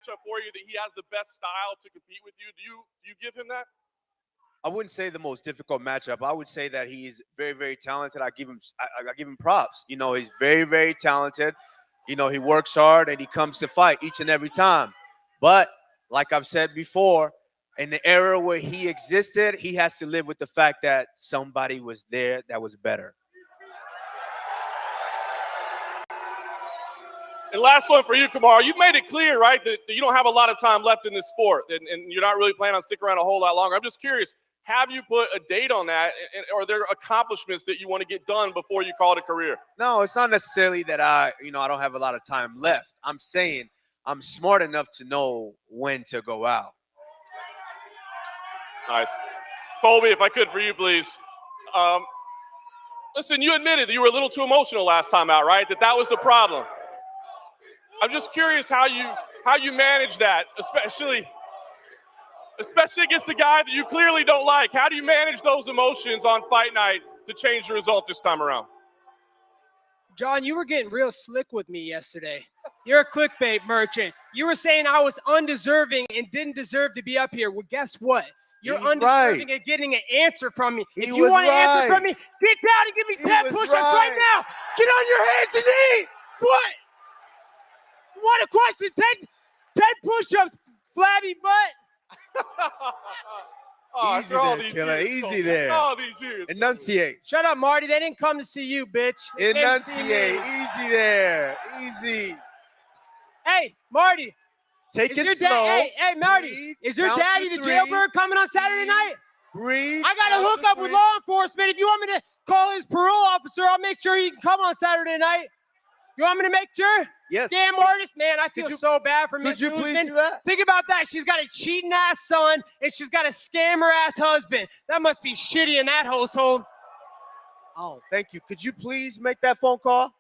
for you that he has the best style to compete with you? Do you give him that? I wouldn't say the most difficult matchup. I would say that he's very, very talented. I give him props. You know, he's very, very talented. You know, he works hard and he comes to fight each and every time. But like I've said before, in the era where he existed, he has to live with the fact that somebody was there that was better. And last one for you, Kamar. You've made it clear, right, that you don't have a lot of time left in this sport, and you're not really planning on sticking around a whole lot longer. I'm just curious, have you put a date on that, or are there accomplishments that you want to get done before you call it a career? No, it's not necessarily that I don't have a lot of time left. I'm saying I'm smart enough to know when to go out. Nice. Colby, if I could for you, please. Listen, you admitted that you were a little too emotional last time out, right? That was the problem. I'm just curious how you manage that, especially against the guy that you clearly don't like. How do you manage those emotions on fight night to change the result this time around? John, you were getting real slick with me yesterday. You're a clickbait merchant. You were saying I was undeserving and didn't deserve to be up here. Well, guess what? You're undeserving of getting an answer from me. If you want an answer from me, get down and give me 10 push-ups right now. Get on your hands and knees. What? What a question. 10 push-ups, flabby butt. Easy there, killer. Easy there. All these years. Enunciate. Shut up, Marty. They didn't come to see you, bitch. Enunciate. Easy there. Easy. Hey, Marty. Take it slow. Hey, Marty. Breathe, is your daddy the jailbird coming on Saturday night? Breathe. I got to hook up with law enforcement. If you want me to call his parole officer, I'll make sure he can come on Saturday night. You want me to make sure? Yes. Damn artist, man, I feel so bad for Miss Usman. Could you please do that? Think about that. She's got a cheating ass son and she's got a scammer ass husband. That must be shitty in that household. Oh, thank you. Could you please make that phone call?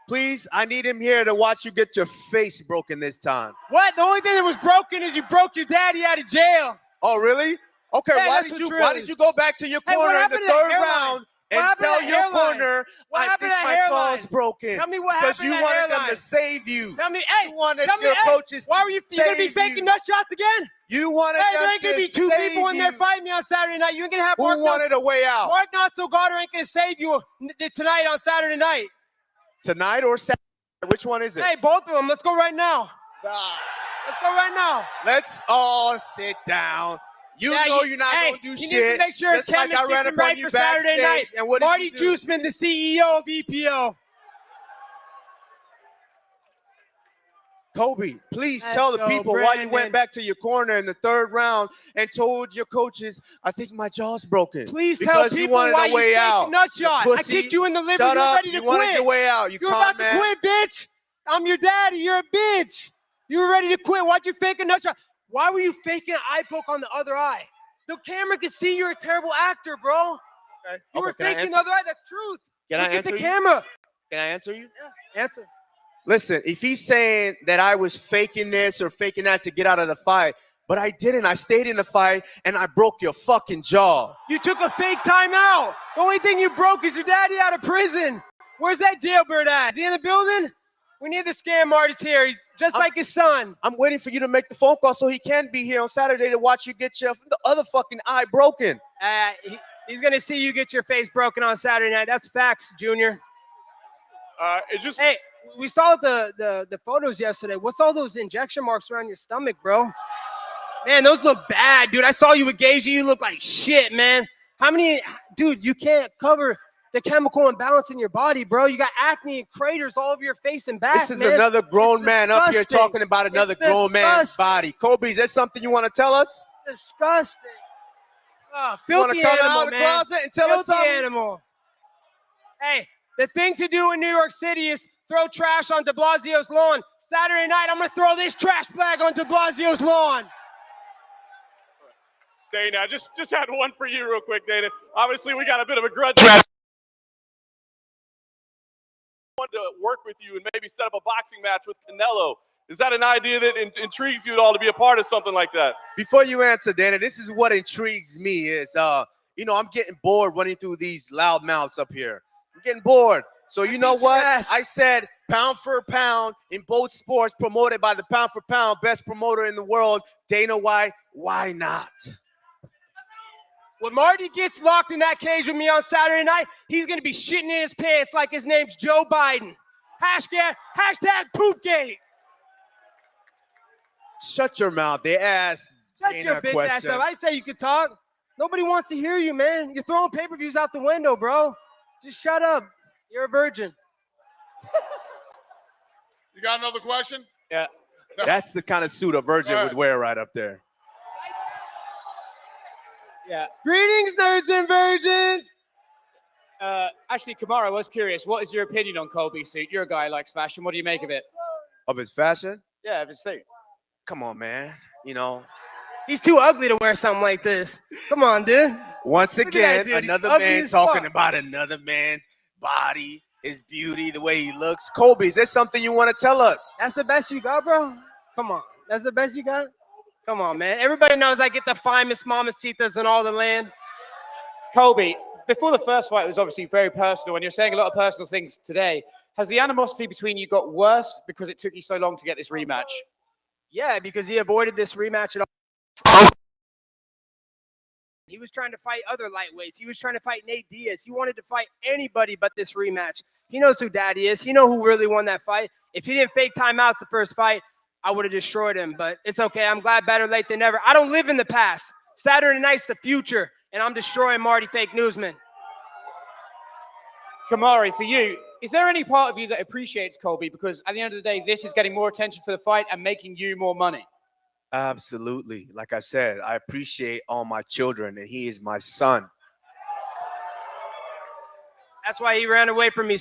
Please, I need him here to watch you get your face broken this time. What? The only thing that was broken is you broke your daddy out of jail. Oh, really? Okay, yeah, why did you go back to your corner in the third round and tell your corner, I think my claw's broken? Tell me what happened to Because you wanted them to save you. Tell me, hey, you wanted your coaches why were you going to be faking nut shots again? You wanted them to save you. There ain't going to be two people in there fighting me on Saturday night. You ain't going to have Who wanted a way out? Mark Not-So-Goddard ain't going to save you tonight on Saturday night. Tonight or Saturday? Which one is it? Hey, both of them. Let's go right now. Let's go right now. Let's all sit down. You know you're not going to do shit. You need to make sure it's like right for Saturday night. And what Marty Usman, the CEO of EPO. Kobe, please tell the people why you went back to your corner in the third round and told your coaches, I think my jaw's broken. Please tell people why you fake a nut shot. I kicked you in the liver. You're ready to quit. You wanted your way out. You're about to quit, bitch. I'm your daddy. You're a bitch. You were ready to quit. Why'd you fake a nut shot? Why were you faking an eye poke on the other eye? The camera can see you're a terrible actor, bro. Okay. You were faking the other eye. That's truth. Can I answer you? Look at the camera. Can I answer you? Yeah, answer. Listen, if he's saying that I was faking this or faking that to get out of the fight, but I didn't. I stayed in the fight, and I broke your fucking jaw. You took a fake timeout. The only thing you broke is your daddy out of prison. Where's that jailbird at? Is he in the building? We need the scam artist here, just like his son. I'm waiting for you to make the phone call so he can be here on Saturday to watch you get your other fucking eye broken. He's going to see you get your face broken on Saturday night. That's facts, Junior. Hey, we saw the photos yesterday. What's all those injection marks around your stomach, bro? Man, those look bad, dude. I saw you with Gage. You look like shit, man. Dude, you can't cover the chemical imbalance in your body, bro. You got acne and craters all over your face and back. This is another grown man up here talking about another grown man's body. Kobe, is there something you want to tell us? Disgusting. Oh, filthy you want to come animal, out of the man. closet and tell us something? Animal. Hey, the thing to do in New York City is throw trash on de Blasio's lawn. Saturday night, I'm going to throw this trash bag on de Blasio's lawn. Dana, I just had one for you real quick, Dana. Obviously, we got a bit of a grudge. Want to work with you and maybe set up a boxing match with Canelo. Is that an idea that intrigues you at all to be a part of something like that? Before you answer, Dana, this is what intrigues me is, I'm getting bored running through these loud mouths up here. I'm getting bored. So you know what? I said, pound for pound in both sports, promoted by the pound for pound best promoter in the world, Dana White. Why not? When Marty gets locked in that cage with me on Saturday night, he's going to be shitting in his pants like his name's Joe Biden. Hashtag poopgate. Shut your mouth. They asked Shut Dana your a bitch question. ass up. I say you could talk. Nobody wants to hear you, man. You're throwing pay-per-views out the window, bro. Just shut up. You're a virgin. You got another question? Yeah. That's the kind of suit a virgin would wear right up there. Yeah. Greetings, nerds and virgins. Actually, Kamara, I was curious. What is your opinion on Colby's suit? You're a guy who likes fashion. What do you make of it? Of his fashion? Yeah, of his suit. Come on, man. You know, He's too ugly to wear something like this. Come on, dude. once Look at again, that dude. He's another ugly man as talking fuck. about another man's body, his beauty, the way he looks. Kobe, is there something you want to tell us? That's the best you got, bro? Come on. That's the best you got? Come on, man. Everybody knows I get the finest mamacitas in all the land. Colby, before the first fight, it was obviously very personal, and you're saying a lot of personal things today. Has the animosity between you got worse because it took you so long to get this rematch? Yeah, because he avoided this rematch at all. He was trying to fight other lightweights. He was trying to fight Nate Diaz. He wanted to fight anybody but this rematch. He knows who Daddy is. He knows who really won that fight. If he didn't fake timeouts the first fight, I would have destroyed him. But it's okay. I'm glad better late than never. I don't live in the past. Saturday night's the future, and I'm destroying Marty Fake Newsman. Kamari, for you, is there any part of you that appreciates Colby? Because at the end of the day, this is getting more attention for the fight and making you more money. Absolutely. Like I said, I appreciate all my children, and he is my son. That's why he ran away from me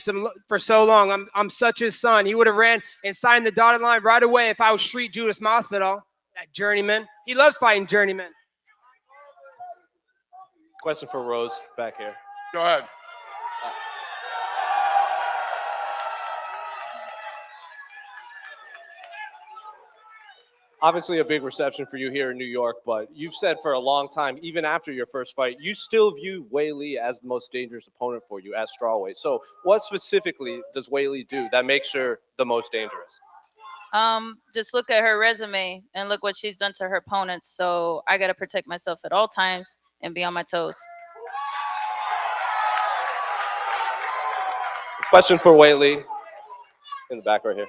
for so long. I'm such his son. He would have ran and signed the dotted line right away if I was Street Judas Masvidal, that journeyman. He loves fighting journeymen. Question for Rose back here. Go ahead. Obviously a big reception for you here in New York, but you've said for a long time, even after your first fight, you still view Weili as the most dangerous opponent for you as strawweight. So what specifically does Weili do that makes her the most dangerous? Just look at her resume and look what she's done to her opponents. So I got to protect myself at all times and be on my toes. Question for Weili in the back right here.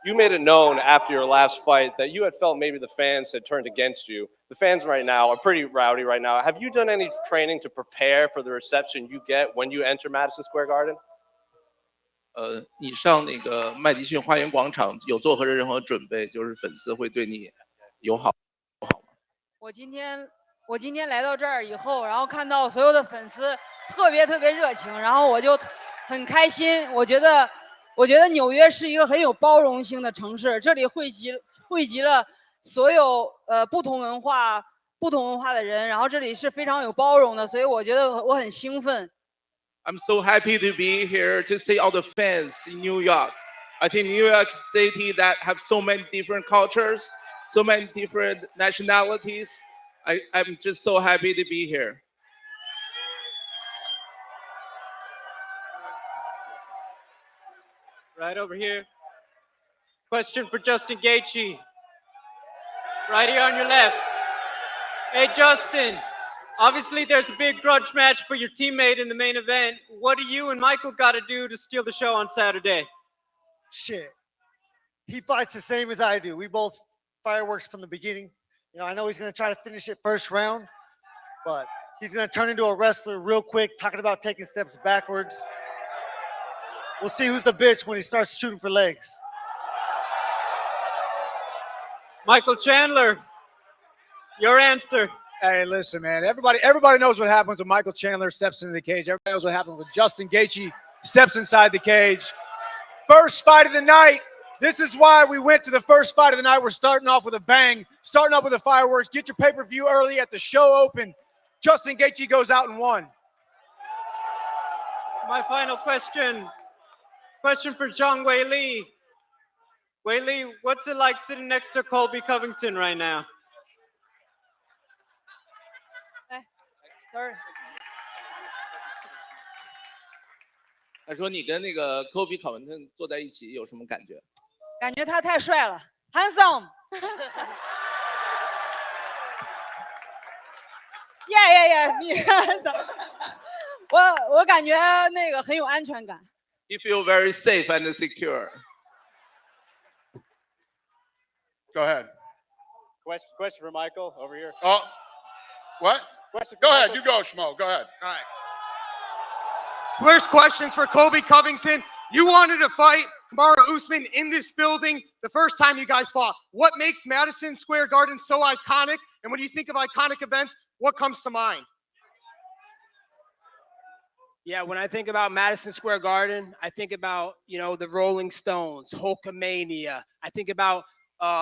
You made it known after your last fight that you had felt maybe the fans had turned against you. The fans right now are pretty rowdy right now. Have you done any training to prepare for the reception you get when you enter Madison Square Garden? 你上那个麦迪逊花园广场有做任何准备？就是粉丝会对你友好吗？我今天来到这儿以后，然后看到所有的粉丝特别热情，然后我就很开心。我觉得纽约是一个很有包容性的城市，这里汇集了所有不同文化的人，然后这里是非常有包容的，所以我觉得我很兴奋。I'm so happy to be here to see all the fans in New York. I think New York City that have so many different cultures, so many different nationalities. I'm just so happy to be here. Right over here. Question for Justin Gaethje. Right here on your left. Hey, Justin. Obviously, there's a big grudge match for your teammate in the main event. What do you and Michael got to do to steal the show on Saturday? Shit. He fights the same as I do. We both fireworks from the beginning. You know, I know he's going to try to finish it first round, but he's going to turn into a wrestler real quick, talking about taking steps backwards. We'll see who's the bitch when he starts shooting for legs. Michael Chandler, your answer. Hey, listen, man. Everybody knows what happens when Michael Chandler steps into the cage. Everybody knows what happens when Justin Gaethje steps inside the cage. First fight of the night. This is why we went to the first fight of the night. We're starting off with a bang, starting off with the fireworks. Get your pay-per-view early at the show open. Justin Gaethje goes out and won. My final question. Question for Zhang Weili. Weili, what's it like sitting next to Colby Covington right now? Sorry. 他说你跟那个科比考文顿坐在一起有什么感觉？感觉他太帅了，handsome。Yeah, handsome。我感觉那个很有安全感。You feel very safe and secure. Go ahead. Question for Michael over here. Oh, what? Go ahead. You go, Schmo. Go ahead. All right. First question's for Colby Covington. You wanted to fight Kamaru Usman in this building the first time you guys fought. What makes Madison Square Garden so iconic? And when you think of iconic events, what comes to mind? Yeah, when I think about Madison Square Garden, I think about, the Rolling Stones, Hulkamania. I think about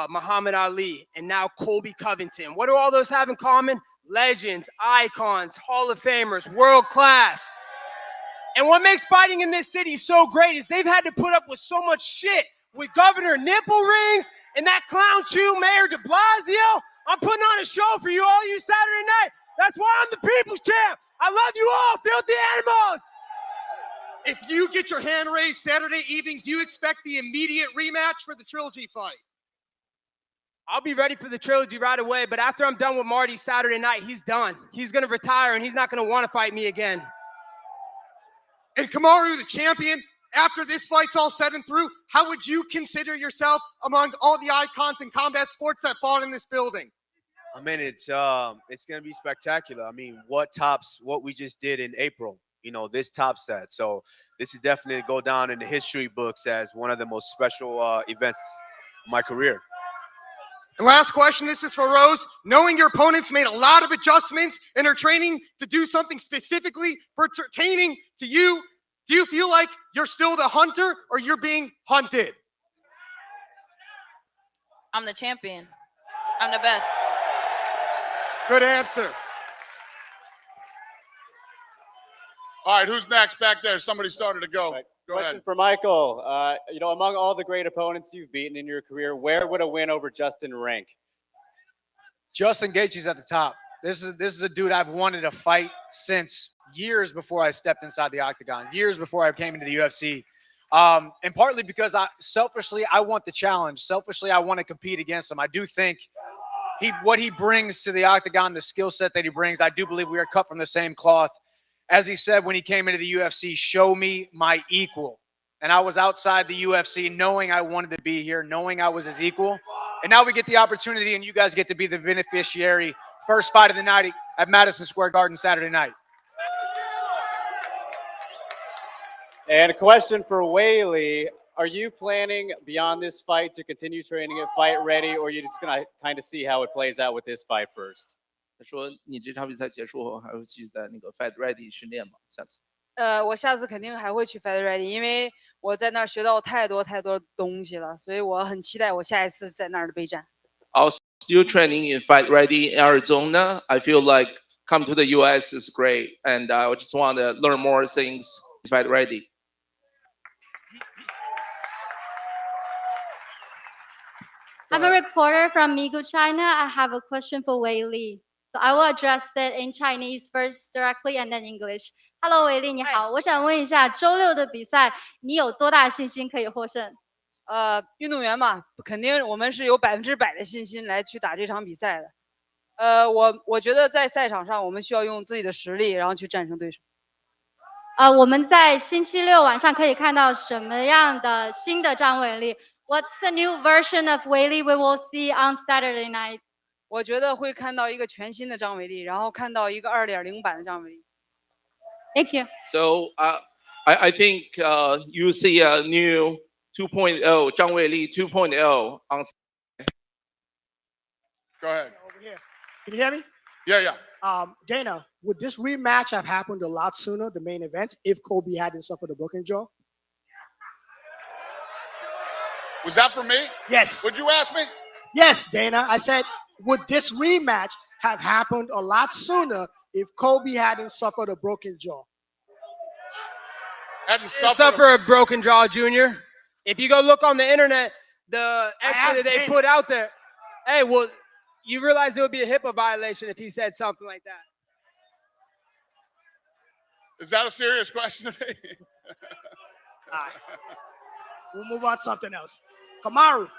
Muhammad Ali and now Colby Covington. What do all those have in common? Legends, icons, Hall of Famers, world class. And what makes fighting in this city so great is they've had to put up with so much shit with Governor Nipple Rings and that clown chew Mayor de Blasio. I'm putting on a show for you all you Saturday night. That's why I'm the people's champ. I love you all, filthy animals. If you get your hand raised Saturday evening, do you expect the immediate rematch for the trilogy fight? I'll be ready for the trilogy right away, but after I'm done with Marty Saturday night, he's done. He's going to retire, and he's not going to want to fight me again. And Kamaru, the champion, after this fight's all said and through, how would you consider yourself among all the icons in combat sports that fought in this building? I mean, it's going to be spectacular. I mean, what tops what we just did in April? This tops that. So this is definitely go down in the history books as one of the most special events of my career. And last question, this is for Rose. Knowing your opponents made a lot of adjustments and are training to do something specifically pertaining to you, do you feel like you're still the hunter or you're being hunted? I'm the champion. I'm the best. Good answer. All right, who's next back there? Somebody started to go. Right. Go Question ahead. for Michael. Among all the great opponents you've beaten in your career, where would a win over Justin rank? Justin Gaethje's at the top. This is a dude I've wanted to fight since years before I stepped inside the octagon, years before I came into the UFC. And partly because selfishly, I want the challenge. Selfishly, I want to compete against him. I do think what he brings to the octagon, the skill set that he brings, I do believe we are cut from the same cloth. As he said when he came into the UFC, show me my equal. And I was outside the UFC knowing I wanted to be here, knowing I was his equal. And now we get the opportunity and you guys get to be the beneficiary. First fight of the night at Madison Square Garden Saturday night. And a question for Whaley. Are you planning beyond this fight to continue training at Fight Ready, or are you just going to kind of see how it plays out with this fight first? 他说你这场比赛结束后还会继续在那个 Fight Ready 训练吗？下次？我下次肯定还会去 Fight Ready， 因为我在那儿学到太多东西了，所以我很期待我下一次在那儿的备战。I'll still training in Fight Ready in Arizona. I feel like come to the US is great, and I just want to learn more things in Fight Ready. I'm a reporter from Migu, China. I have a question for Wei Li. So I will address it in Chinese first directly and then English. Hello, 韦力，你好。我想问一下，周六的比赛，你有多大信心可以获胜？运动员嘛，肯定我们是有100%的信心来去打这场比赛的。我觉得在赛场上，我们需要用自己的实力，然后去战胜对手。我们在星期六晚上可以看到什么样的新的张伟丽 ？What's the new version of Wei Li we will see on Saturday night? 我觉得会看到一个全新的张伟丽，然后看到一个2.0版的张伟丽。Thank you. So I think you see a new 2.0 Zhang Weili 2.0 on. Go ahead. Over here. Can you hear me? Yeah. Dana, would this rematch have happened a lot sooner, the main event, if Kobe hadn't suffered a broken jaw? Was that for me? Yes. Would you ask me? Yes, Dana. I said, would this rematch have happened a lot sooner if Kobe hadn't suffered a broken jaw? Hadn't suffer a broken jaw, Junior. If you go look on the internet, the extra that they put out there, hey, well, you realize it would be a HIPAA violation if he said something like that. Is that a serious question to me? All right. We'll move on to something else. Kamaru,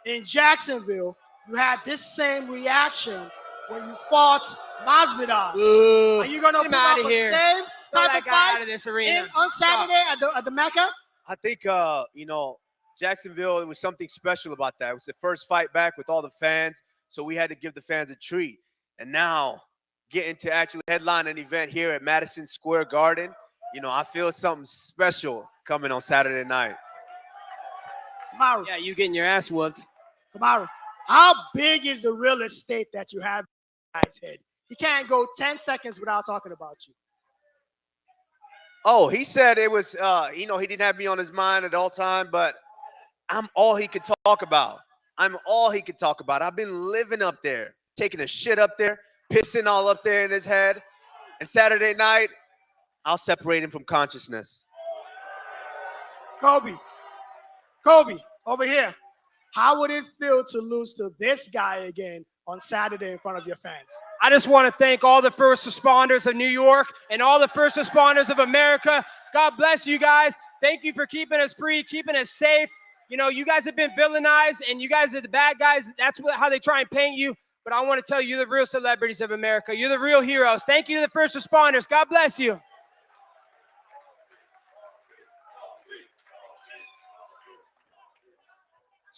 in Jacksonville, you had this same reaction when you fought Masvidal. Boo. Are you going to Get him put outta up the here. same Throw type that of guy fight out of this arena. on Saturday at the Mecca? I think, Jacksonville, it was something special about that. It was the first fight back with all the fans, so we had to give the fans a treat. And now, getting to actually headline an event here at Madison Square Garden, I feel something special coming on Saturday night. Kamaru. Yeah, you getting your ass whooped. Kamaru, how big is the real estate that you have in his head? He can't go 10 seconds without talking about you. Oh, he said it was, he didn't have me on his mind at all time, but I'm all he could talk about. I'm all he could talk about. I've been living up there, taking a shit up there, pissing all up there in his head. And Saturday night, I'll separate him from consciousness. Kobe, over here. How would it feel to lose to this guy again on Saturday in front of your fans? I just want to thank all the first responders of New York and all the first responders of America. God bless you guys. Thank you for keeping us free, keeping us safe. You guys have been villainized, and you guys are the bad guys. That's how they try and paint you. But I want to tell you, you're the real celebrities of America. You're the real heroes. Thank you to the first responders. God bless you.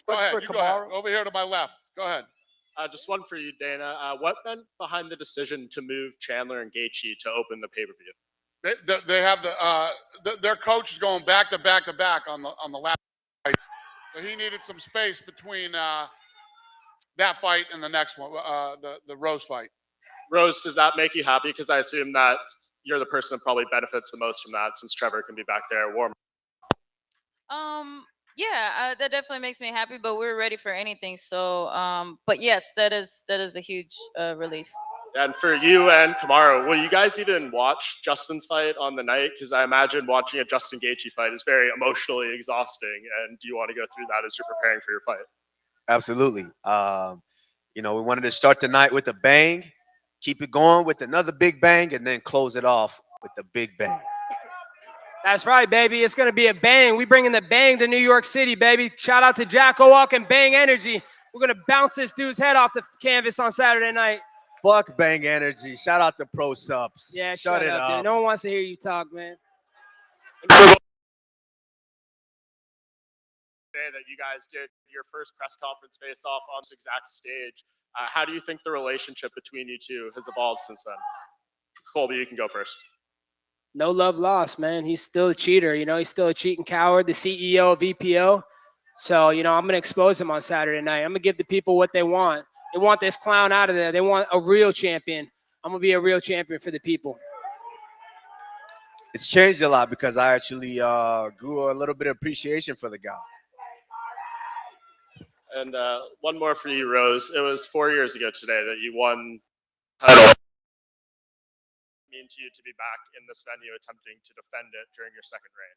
Go ahead. You go ahead. Over here to my left. Go ahead. Just one for you, Dana. What went behind the decision to move Chandler and Gaethje to open the pay-per-view? They have their coach is going back to back to back on the last fights. So he needed some space between that fight and the next one, the Rose fight. Rose, does that make you happy? Because I assume that you're the person that probably benefits the most from that, since Trevor can be back there warm. Yeah, that definitely makes me happy, but we're ready for anything. So, but yes, that is a huge relief. And for you and Kamaru, will you guys even watch Justin's fight on the night? Because I imagine watching a Justin Gaethje fight is very emotionally exhausting. And do you want to go through that as you're preparing for your fight? Absolutely. We wanted to start the night with a bang, keep it going with another big bang, and then close it off with the big bang. That's right, baby. It's going to be a bang. We bringing the bang to New York City, baby. Shout out to Jack Owalk and Bang Energy. We're going to bounce this dude's head off the canvas on Saturday night. Fuck Bang Energy. Shout out to Pro Subs. Yeah, shut it up. Dude. No one wants to hear you talk, man. Today that you guys did your first press conference face-off on this exact stage, how do you think the relationship between you two has evolved since then? Colby, you can go first. No love lost, man. He's still a cheater. He's still a cheating coward, the CEO of EPO. So, I'm going to expose him on Saturday night. I'm going to give the people what they want. They want this clown out of there. They want a real champion. I'm going to be a real champion for the people. It's changed a lot because I actually grew a little bit of appreciation for the guy. And one more for you, Rose. It was 4 years ago today that you won title. Mean to you to be back in this venue attempting to defend it during your second reign?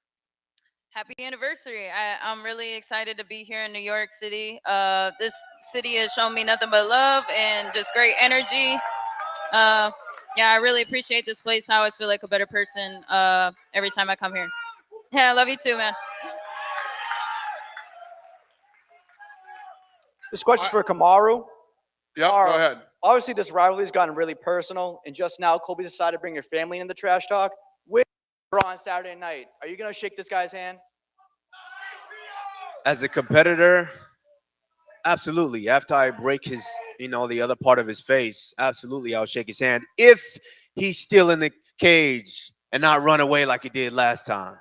Happy anniversary. I'm really excited to be here in New York City. This city has shown me nothing but love and just great energy. Yeah, I really appreciate this place. I always feel like a better person every time I come here. Yeah, I love you too, man. This question for Kamaru. Yeah, go ahead. Obviously, this rivalry's gotten really personal, and just now, Colby decided to bring your family into the trash talk. With Raw on Saturday night, are you gonna shake this guy's hand? As a competitor, absolutely. After I break his, the other part of his face, absolutely, I'll shake his hand if he's still in the cage and not run away like he did last time.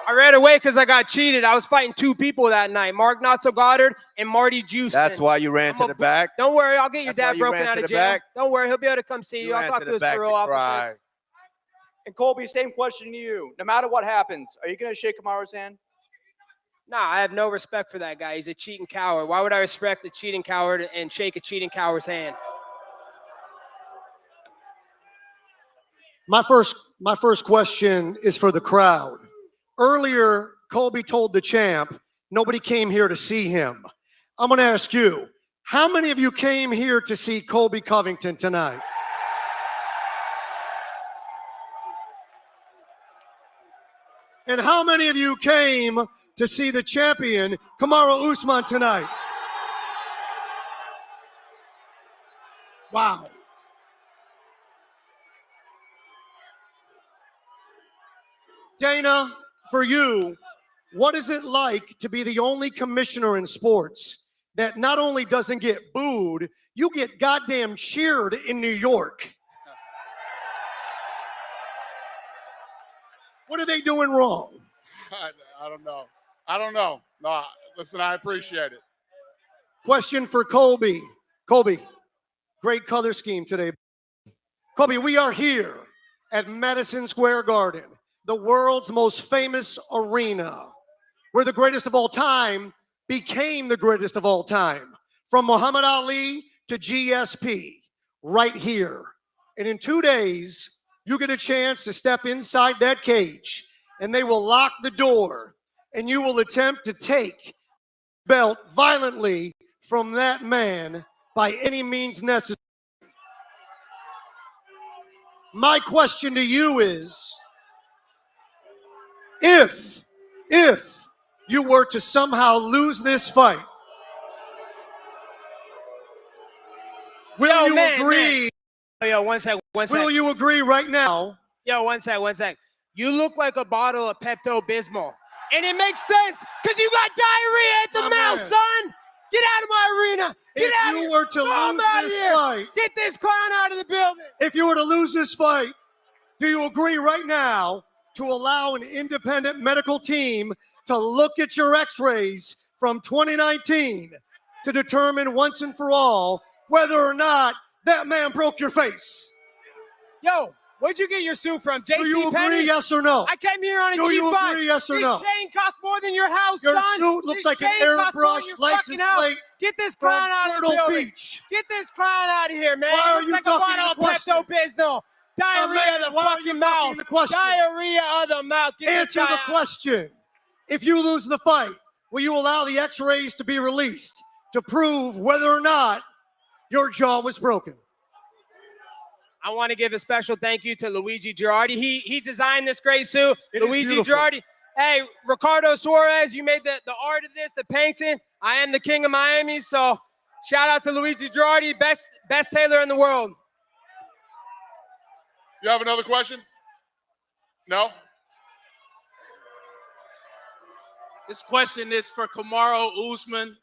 I ran away because I got cheated. I was fighting two people that night, Mark Not-So-Goddard and Marty Juice. That's why you ran to the back? Don't worry, I'll get your That's why dad you broken ran out to of the jail. back? Don't worry, he'll be able to come see you. I'll ran talk to to the his back parole to cry. officers. And Colby, same question to you. No matter what happens, are you gonna shake Kamaru's hand? Nah, I have no respect for that guy. He's a cheating coward. Why would I respect a cheating coward and shake a cheating coward's hand? My first question is for the crowd. Earlier, Colby told the champ, nobody came here to see him. I'm going to ask you, how many of you came here to see Colby Covington tonight? And how many of you came to see the champion, Kamaru Usman, tonight? Wow. Dana, for you, what is it like to be the only commissioner in sports that not only doesn't get booed, you get goddamn cheered in New York? What are they doing wrong? I don't know. I don't know. No, listen, I appreciate it. Question for Colby. Colby, great color scheme today. Colby, we are here at Madison Square Garden, the world's most famous arena, where the greatest of all time became the greatest of all time. From Muhammad Ali to GSP, right here. And in 2 days, you get a chance to step inside that cage, and they will lock the door, and you will attempt to take the belt violently from that man by any means necessary. My question to you is, if you were to somehow lose this fight, will you agree? Yo, one sec. Will you agree right now? Yo, one sec. You look like a bottle of Pepto-Bismol. And it makes sense, because you got diarrhea at the mouth, son! Get out of my arena! Get out of here! If you were to lose this fight, get this clown out of the building! if you were to lose this fight, do you agree right now to allow an independent medical team to look at your x-rays from 2019 to determine once and for all whether or not that man broke your face? Yo, where'd you get your suit from? JC Do you agree, Penney? yes or no? I came here on a Do G5. you agree, yes or no? This chain costs more than your house, Your son. suit looks This like an chain costs more than airbrush your license fucking house. plate Get this from clown out of the Myrtle building. Beach. Get this clown out of here, man. Why are Looks you like a ducking bottle the of question? Pepto-Bismol. Diarrhea of the why are fucking you mouth. ducking the question? Diarrhea of the mouth. Get this Answer guy the out. question. If you lose the fight, will you allow the x-rays to be released to prove whether or not your jaw was broken? I want to give a special thank you to Luigi Girardi. He designed this great suit. It is Luigi beautiful. Girardi. Hey, Ricardo Suarez, you made the art of this, the painting. I am the king of Miami, so shout out to Luigi Girardi, best tailor in the world. You have another question? No? This question is for Kamaru Usman.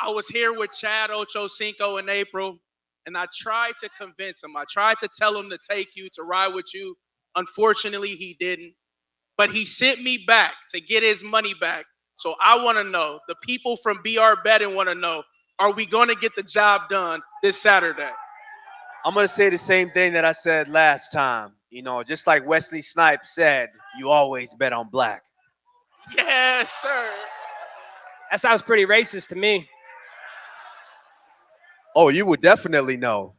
I was here with Chad Ochocinco in April, and I tried to convince him. I tried to tell him to take you, to ride with you. Unfortunately, he didn't. But he sent me back to get his money back. So I want to know, the people from BR Betting want to know, are we going to get the job done this Saturday? I'm going to say the same thing that I said last time. You know, just like Wesley Snipes said, you always bet on black. Yes, sir. That sounds pretty racist to me. Oh, you would definitely know.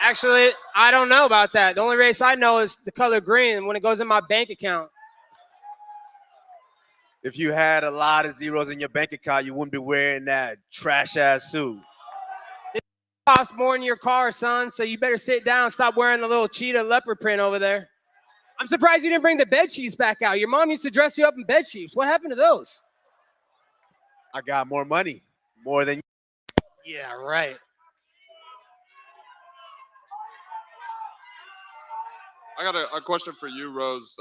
Actually, I don't know about that. The only race I know is the color green when it goes in my bank account. If you had a lot of zeros in your bank account, you wouldn't be wearing that trash-ass suit. It costs more than your car, son, so you better sit down and stop wearing the little cheetah leopard print over there. I'm surprised you didn't bring the bed sheets back out. Your mom used to dress you up in bed sheets. What happened to those? I got more money, more than you. Yeah, right. I got a question for you, Rose.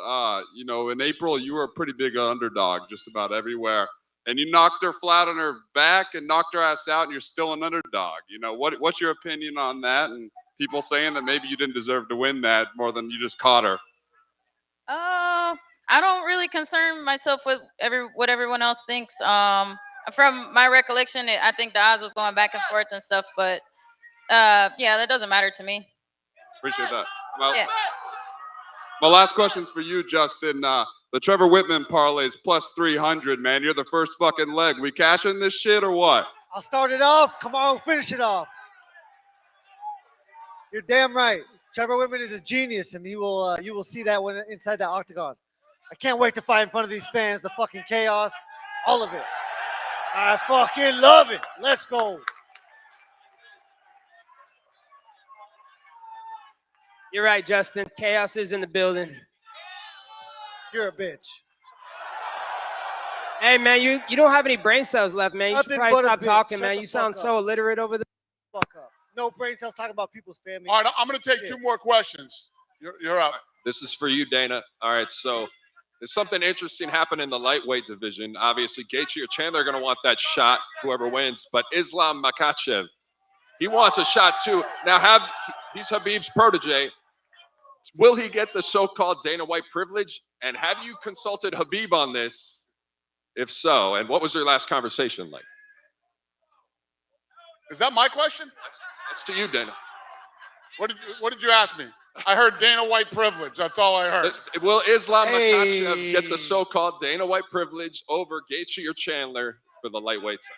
You know, in April, you were a pretty big underdog just about everywhere. And you knocked her flat on her back and knocked her ass out, and you're still an underdog. You know, what's your opinion on that? And people saying that maybe you didn't deserve to win that more than you just caught her. I don't really concern myself with what everyone else thinks. From my recollection, I think the odds was going back and forth and stuff, but yeah, that doesn't matter to me. Appreciate that. Well, Yeah. my last question's for you, Justin. The Trevor Whitman parlay's plus 300, man. You're the first fucking leg. We cashing this shit or what? I'll start it off. Come on, finish it off. You're damn right. Trevor Whitman is a genius, and you will see that when inside that octagon. I can't wait to fight in front of these fans. The fucking chaos, all of it. I fucking love it. Let's go. You're right, Justin. Chaos is in the building. You're a bitch. Hey man, you don't have any brain cells left, man. You should Nothing probably but a stop bitch. talking, Shut man. the You sound fuck so up. illiterate over there. Fuck up. No brain cells talking about people's family. All right, I'm going to take 2 more questions. You're up. This is for you, Dana. All right, so there's something interesting happened in the lightweight division. Obviously, Gaethje or Chandler are going to want that shot, whoever wins. But Islam Makhachev, he wants a shot too. Now, he's Khabib's protege. Will he get the so-called Dana White privilege? And have you consulted Khabib on this? If so, and what was your last conversation like? Is that my question? That's to you, Dana. What did you ask me? I heard Dana White privilege. That's all I heard. Will Islam Makhachev get the so-called Dana White privilege over Gaethje or Chandler for the lightweight title?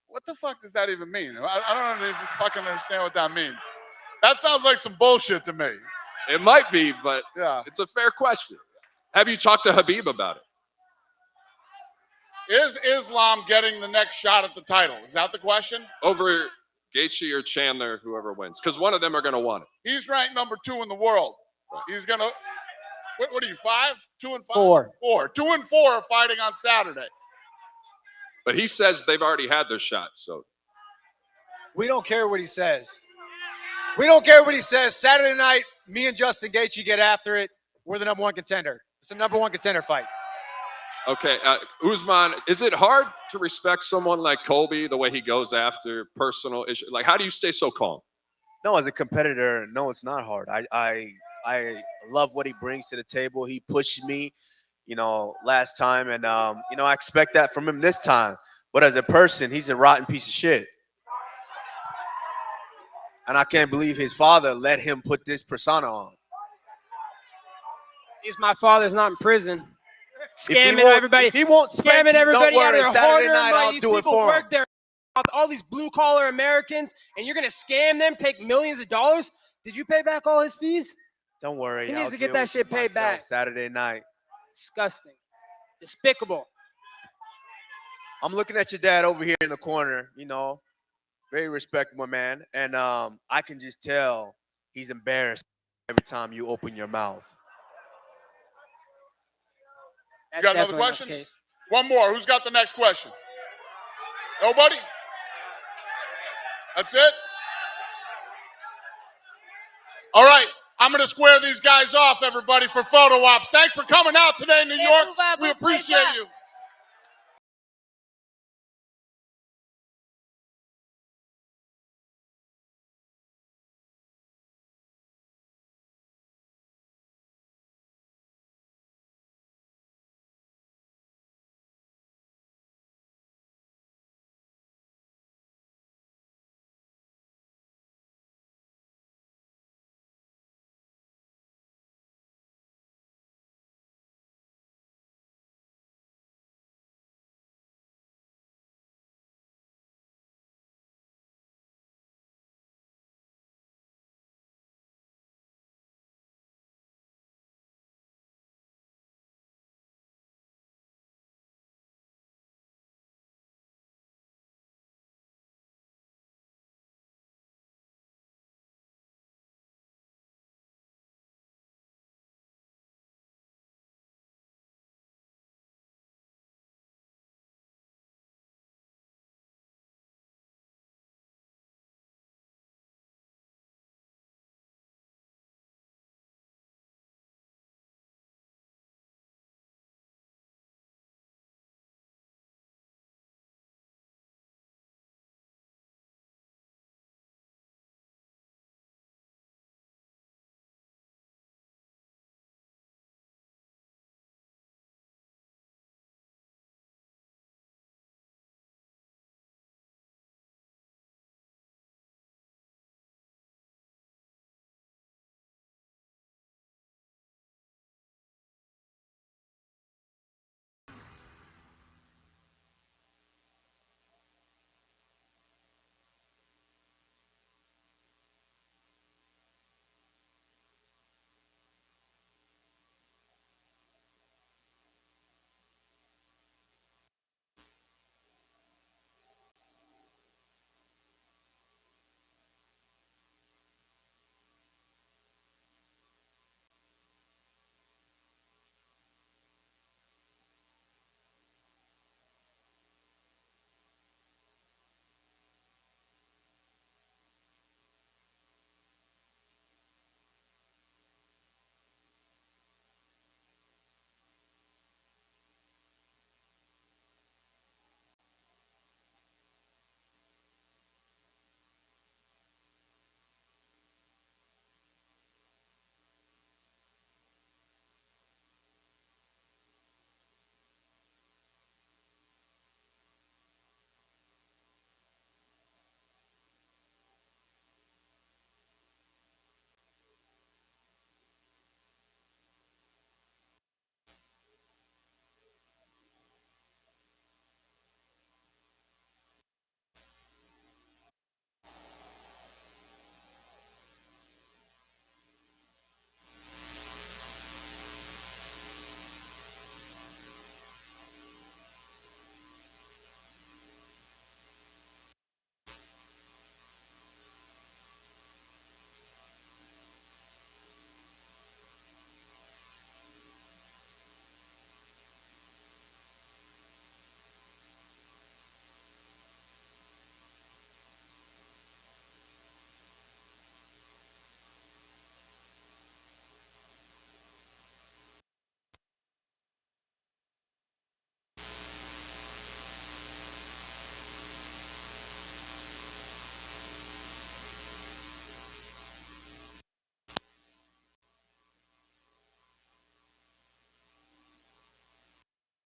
What the fuck does that even mean? I don't even fucking understand what that means. That sounds like some bullshit to me. It might be, but yeah, it's a fair question. Have you talked to Khabib about it? Is Islam getting the next shot at the title? Is that the question? Over Gaethje or Chandler, whoever wins, because one of them are going to want it. He's ranked number 2 in the world. He's going to, what are you, 5? 2 and 5? 4. 4. 2 and 4 are fighting on Saturday. But he says they've already had their shots, so. We don't care what he says. We don't care what he says. Saturday night, me and Justin Gaethje get after it. We're the number 1 contender. It's the number 1 contender fight. Okay, Usman, is it hard to respect someone like Colby, the way he goes after personal issues? Like, how do you stay so calm? No, as a competitor, no, it's not hard. I love what he brings to the table. He pushed me, last time, and I expect that from him this time. But as a person, he's a rotten piece of shit. And I can't believe his father let him put this persona on. He's my father's not in prison. Scamming won't- everybody. if he won't spank Scamming you, everybody don't out of worry. their Saturday hard-earned night, money. I'll These do it people for work him. there. All these blue-collar Americans, and you're gonna scam them, take millions of dollars. Did you pay back all his fees? Don't worry. He I'll needs to get deal that with shit it paid myself back. Saturday night. Disgusting. Despicable. I'm looking at your dad over here in the corner, very respectable man. And I can just tell he's embarrassed every time you open your mouth. You got another question? One more. Who's got the next question? Nobody? That's it? All right. I'm going to square these guys off, everybody, for photo ops. Thanks for coming out today, New York. We appreciate you.